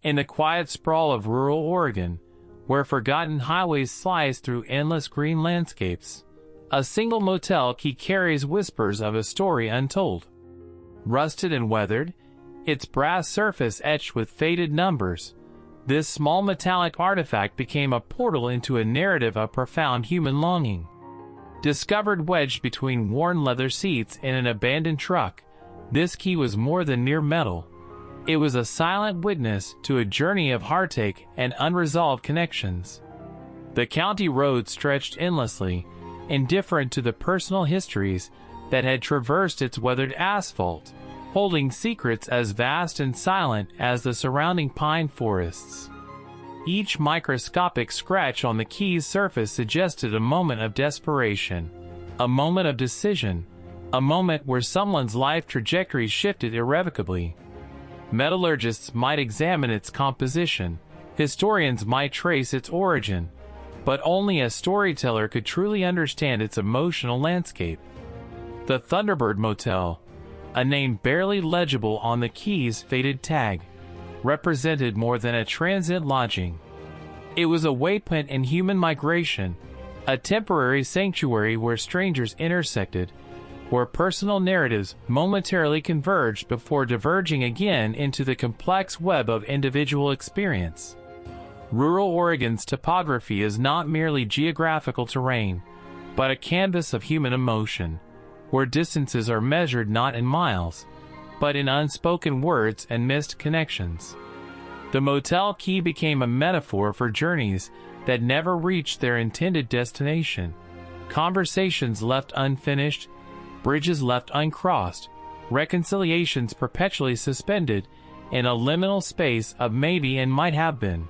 In the quiet sprawl of rural Oregon, where forgotten highways slice through endless green landscapes, a single motel key carries whispers of a story untold. Rusted and weathered, its brass surface etched with faded numbers, this small metallic artifact became a portal into a narrative of profound human longing. Discovered wedged between worn leather seats in an abandoned truck, this key was more than mere metal. It was a silent witness to a journey of heartache and unresolved connections. The county road stretched endlessly, indifferent to the personal histories that had traversed its weathered asphalt, holding secrets as vast and silent as the surrounding pine forests. Each microscopic scratch on the key's surface suggested a moment of desperation, a moment of decision, a moment where someone's life trajectory shifted irrevocably. Metallurgists might examine its composition, historians might trace its origin, but only a storyteller could truly understand its emotional landscape. The Thunderbird Motel, a name barely legible on the key's faded tag, represented more than a transient lodging. It was a waypoint in human migration, a temporary sanctuary where strangers intersected, where personal narratives momentarily converged before diverging again into the complex web of individual experience. Rural Oregon's topography is not merely geographical terrain, but a canvas of human emotion, where distances are measured not in miles, but in unspoken words and missed connections. The motel key became a metaphor for journeys that never reached their intended destination, conversations left unfinished, bridges left uncrossed, reconciliations perpetually suspended in a liminal space of maybe and might have been.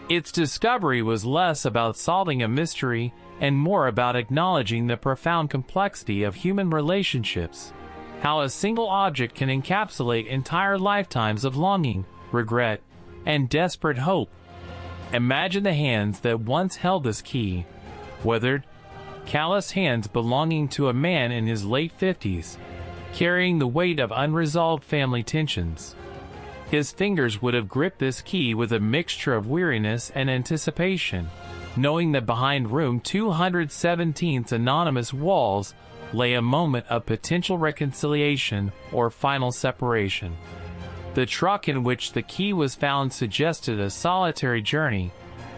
Its discovery was less about solving a mystery and more about acknowledging the profound complexity of human relationships, how a single object can encapsulate entire lifetimes of longing, regret, and desperate hope. Imagine the hands that once held this key, weathered, calloused hands belonging to a man in his late 50s, carrying the weight of unresolved family tensions. His fingers would have gripped this key with a mixture of weariness and anticipation, knowing that behind room 217's anonymous walls lay a moment of potential reconciliation or final separation. The truck in which the key was found suggested a solitary journey,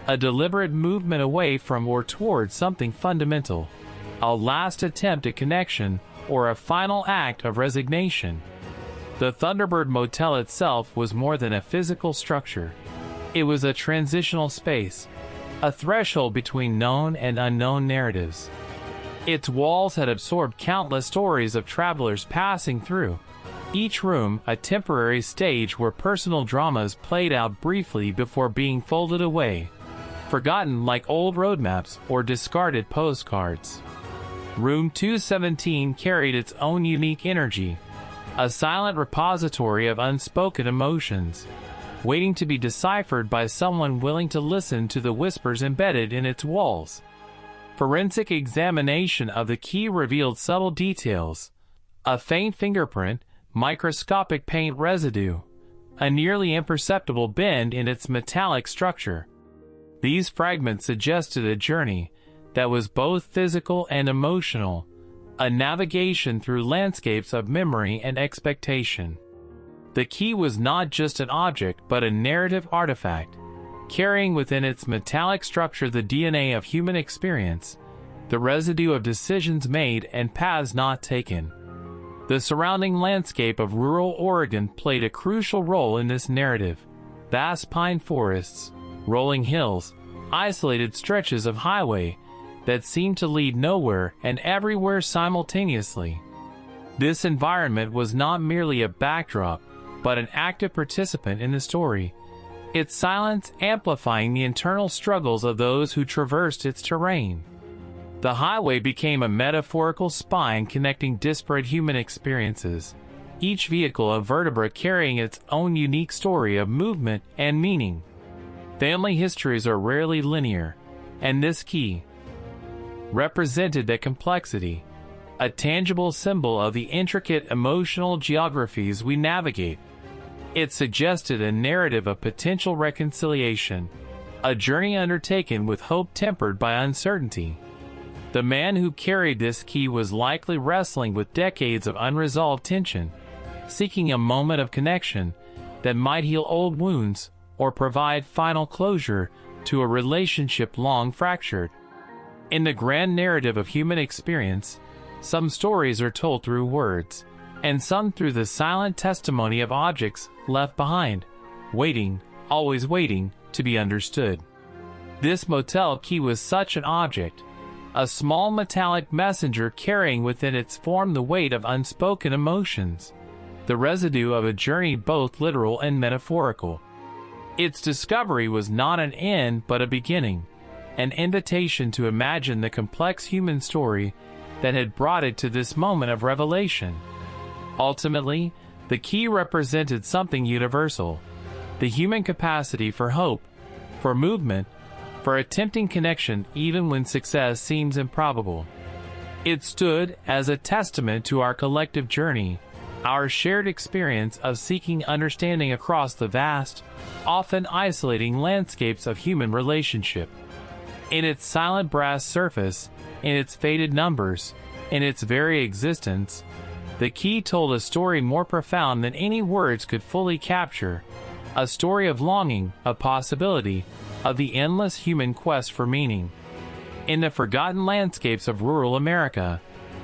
a deliberate movement away from or toward something fundamental, a last attempt at connection or a final act of resignation. The Thunderbird Motel itself was more than a physical structure. It was a transitional space, a threshold between known and unknown narratives. Its walls had absorbed countless stories of travelers passing through, each room a temporary stage where personal dramas played out briefly before being folded away, forgotten like old road maps or discarded postcards. Room 217 carried its own unique energy, a silent repository of unspoken emotions, waiting to be deciphered by someone willing to listen to the whispers embedded in its walls. Forensic examination of the key revealed subtle details: a faint fingerprint, microscopic paint residue, a nearly imperceptible bend in its metallic structure. These fragments suggested a journey that was both physical and emotional, a navigation through landscapes of memory and expectation. The key was not just an object but a narrative artifact, carrying within its metallic structure the DNA of human experience, the residue of decisions made and paths not taken. The surrounding landscape of rural Oregon played a crucial role in this narrative. Vast pine forests, rolling hills, isolated stretches of highway that seemed to lead nowhere and everywhere simultaneously. This environment was not merely a backdrop, but an active participant in the story, its silence amplifying the internal struggles of those who traversed its terrain. The highway became a metaphorical spine connecting disparate human experiences, each vehicle a vertebra carrying its own unique story of movement and meaning. Family histories are rarely linear, and this key represented that complexity, a tangible symbol of the intricate emotional geographies we navigate. It suggested a narrative of potential reconciliation, a journey undertaken with hope tempered by uncertainty. The man who carried this key was likely wrestling with decades of unresolved tension, seeking a moment of connection that might heal old wounds or provide final closure to a relationship long fractured. In the grand narrative of human experience, some stories are told through words, and some through the silent testimony of objects left behind, waiting, always waiting, to be understood. This motel key was such an object, a small metallic messenger carrying within its form the weight of unspoken emotions, the residue of a journey both literal and metaphorical. Its discovery was not an end but a beginning, an invitation to imagine the complex human story that had brought it to this moment of revelation. Ultimately, the key represented something universal, the human capacity for hope, for movement, for attempting connection even when success seems improbable. It stood as a testament to our collective journey, our shared experience of seeking understanding across the vast, often isolating landscapes of human relationship. In its silent brass surface, in its faded numbers, in its very existence, the key told a story more profound than any words could fully capture, a story of longing, of possibility, of the endless human quest for meaning. In the forgotten landscapes of rural America,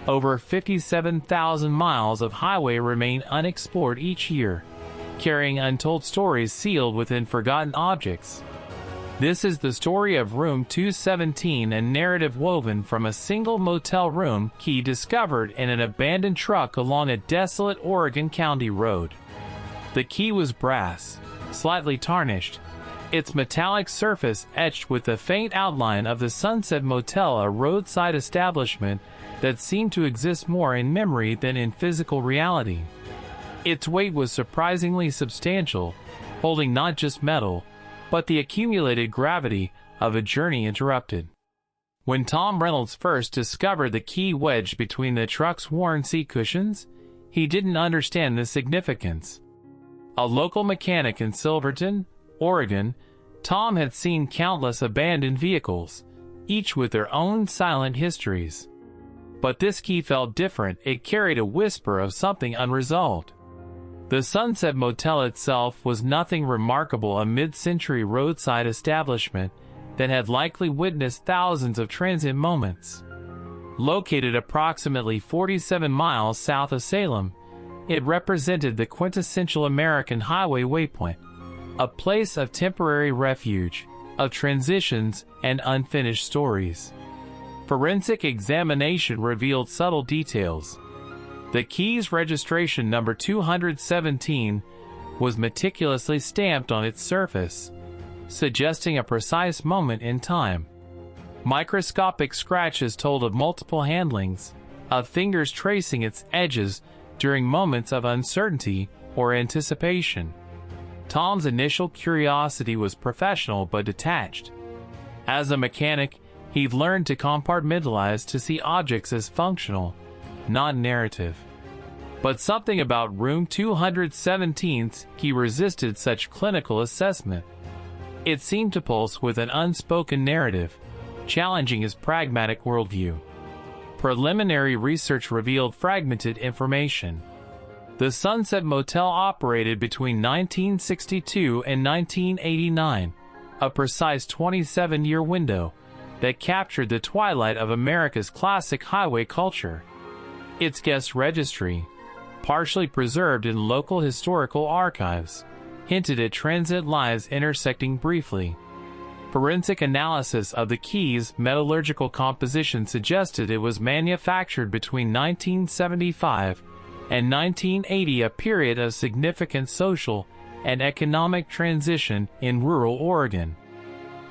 over 57,000 miles of highway remain unexplored each year, carrying untold stories sealed within forgotten objects. This is the story of Room 217, a narrative woven from a single motel room key discovered in an abandoned truck along a desolate Oregon County road. The key was brass, slightly tarnished, its metallic surface etched with the faint outline of the Sunset Motel, a roadside establishment that seemed to exist more in memory than in physical reality. Its weight was surprisingly substantial, holding not just metal, but the accumulated gravity of a journey interrupted. When Tom Reynolds first discovered the key wedged between the truck's worn seat cushions, he didn't understand the significance. A local mechanic in Silverton, Oregon, Tom had seen countless abandoned vehicles, each with their own silent histories. But this key felt different. It carried a whisper of something unresolved. The Sunset Motel itself was nothing remarkable, a mid-century roadside establishment that had likely witnessed thousands of transient moments. Located approximately 47 miles south of Salem, it represented the quintessential American highway waypoint, a place of temporary refuge, of transitions and unfinished stories. Forensic examination revealed subtle details. The key's registration number 217 was meticulously stamped on its surface, suggesting a precise moment in time. Microscopic scratches told of multiple handlings, of fingers tracing its edges during moments of uncertainty or anticipation. Tom's initial curiosity was professional but detached. As a mechanic, he'd learned to compartmentalize, to see objects as functional, not narrative. But something about Room 217's key resisted such clinical assessment. It seemed to pulse with an unspoken narrative, challenging his pragmatic worldview. Preliminary research revealed fragmented information. The Sunset Motel operated between 1962 and 1989, a precise 27-year window that captured the twilight of America's classic highway culture. Its guest registry, partially preserved in local historical archives, hinted at transit lines intersecting briefly. Forensic analysis of the key's metallurgical composition suggested it was manufactured between 1975 and 1980, a period of significant social and economic transition in rural Oregon.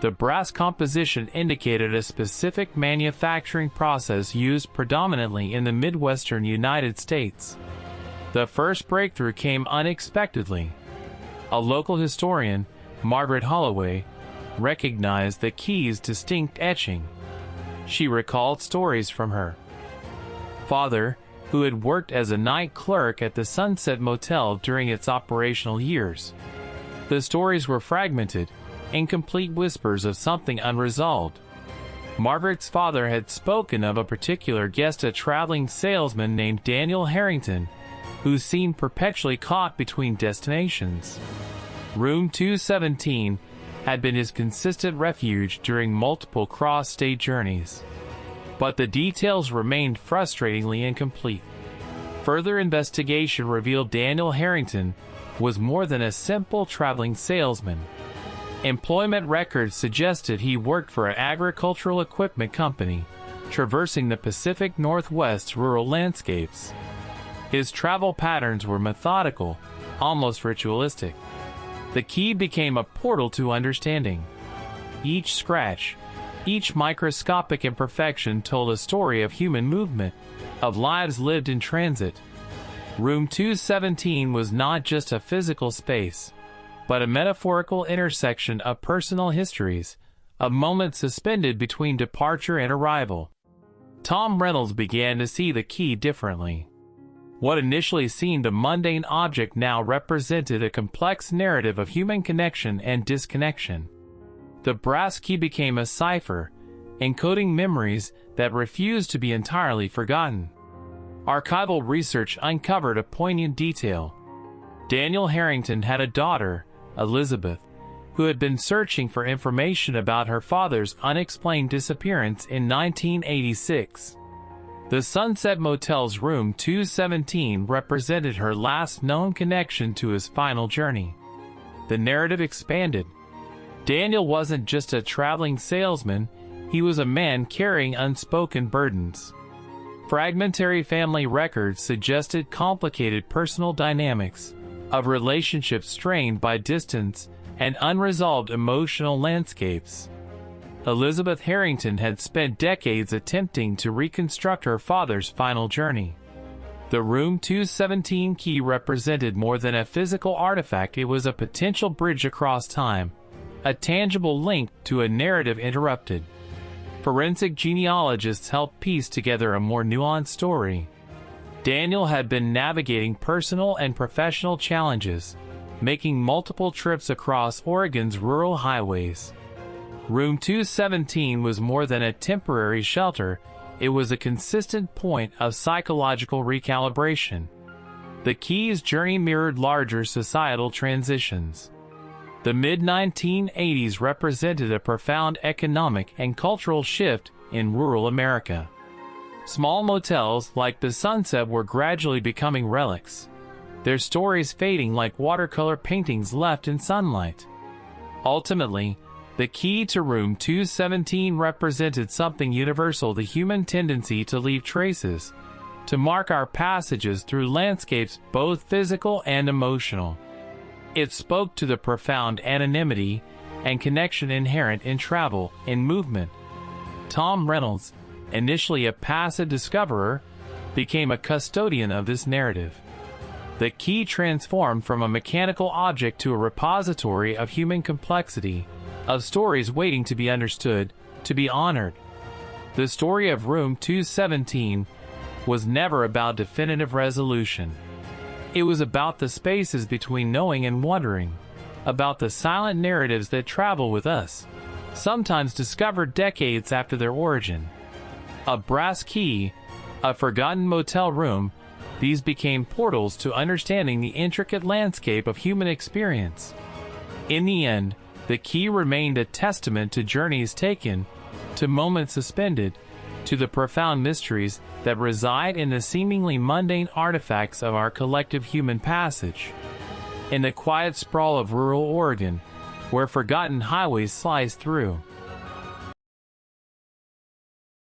The brass composition indicated a specific manufacturing process used predominantly in the Midwestern United States. The first breakthrough came unexpectedly. A local historian, Margaret Holloway, recognized the key's distinct etching. She recalled stories from her father, who had worked as a night clerk at the Sunset Motel during its operational years. The stories were fragmented, incomplete whispers of something unresolved. Margaret's father had spoken of a particular guest, a traveling salesman named Daniel Harrington, who seemed perpetually caught between destinations. Room 217 had been his consistent refuge during multiple cross-state journeys. But the details remained frustratingly incomplete. Further investigation revealed Daniel Harrington was more than a simple traveling salesman. Employment records suggested he worked for an agricultural equipment company, traversing the Pacific Northwest's rural landscapes. His travel patterns were methodical, almost ritualistic. The key became a portal to understanding. Each scratch, each microscopic imperfection told a story of human movement, of lives lived in transit. Room 217 was not just a physical space, but a metaphorical intersection of personal histories, of moments suspended between departure and arrival. Tom Reynolds began to see the key differently. What initially seemed a mundane object now represented a complex narrative of human connection and disconnection. The brass key became a cipher, encoding memories that refused to be entirely forgotten. Archival research uncovered a poignant detail. Daniel Harrington had a daughter, Elizabeth, who had been searching for information about her father's unexplained disappearance in 1986. The Sunset Motel's room 217 represented her last known connection to his final journey. The narrative expanded. Daniel wasn't just a traveling salesman, he was a man carrying unspoken burdens. Fragmentary family records suggested complicated personal dynamics, of relationships strained by distance and unresolved emotional landscapes. Elizabeth Harrington had spent decades attempting to reconstruct her father's final journey. The Room 217 key represented more than a physical artifact, it was a potential bridge across time, a tangible link to a narrative interrupted. Forensic genealogists helped piece together a more nuanced story. Daniel had been navigating personal and professional challenges, making multiple trips across Oregon's rural highways. Room 217 was more than a temporary shelter, it was a consistent point of psychological recalibration. The key's journey mirrored larger societal transitions. The mid-1980s represented a profound economic and cultural shift in rural America. Small motels like the Sunset were gradually becoming relics, their stories fading like watercolor paintings left in sunlight. Ultimately, the key to Room 217 represented something universal: the human tendency to leave traces, to mark our passages through landscapes both physical and emotional. It spoke to the profound anonymity and connection inherent in travel and movement. Tom Reynolds, initially a passive discoverer, became a custodian of this narrative. The key transformed from a mechanical object to a repository of human complexity, of stories waiting to be understood, to be honored. The story of Room 217 was never about definitive resolution. It was about the spaces between knowing and wondering, about the silent narratives that travel with us, sometimes discovered decades after their origin. A brass key, a forgotten motel room, these became portals to understanding the intricate landscape of human experience. In the end, the key remained a testament to journeys taken, to moments suspended, to the profound mysteries that reside in the seemingly mundane artifacts of our collective human passage. In the quiet sprawl of rural Oregon, where forgotten highways slice through,